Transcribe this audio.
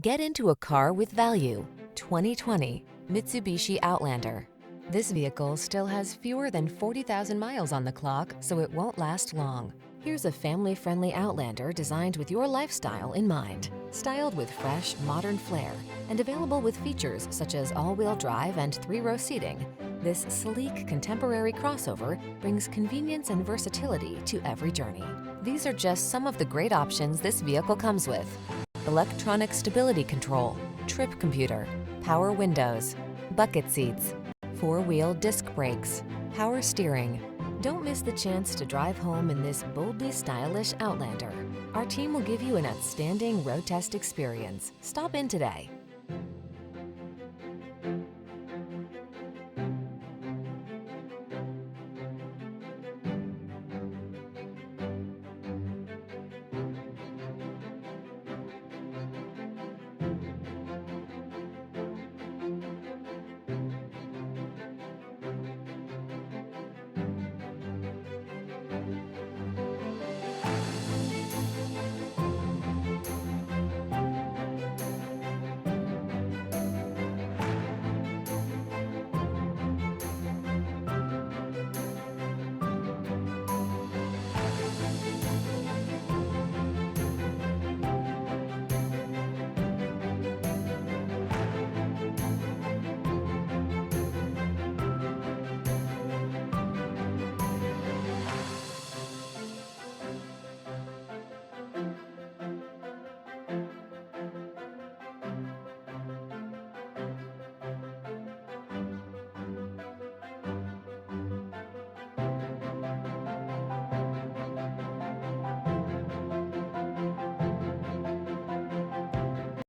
Get into a car with value. 2020 Mitsubishi Outlander. This vehicle still has fewer than 40,000 miles on the clock, so it won't last long. Here's a family-friendly Outlander designed with your lifestyle in mind. Styled with fresh, modern flair and available with features such as all-wheel drive and 3-row seating, this sleek, contemporary crossover brings convenience and versatility to every journey. These are just some of the great options this vehicle comes with: electronic stability control, trip computer, power windows, bucket seats, 4-wheel disc brakes, power steering. Don't miss the chance to drive home in this boldly stylish Outlander. Our team will give you an outstanding road test experience. Stop in today.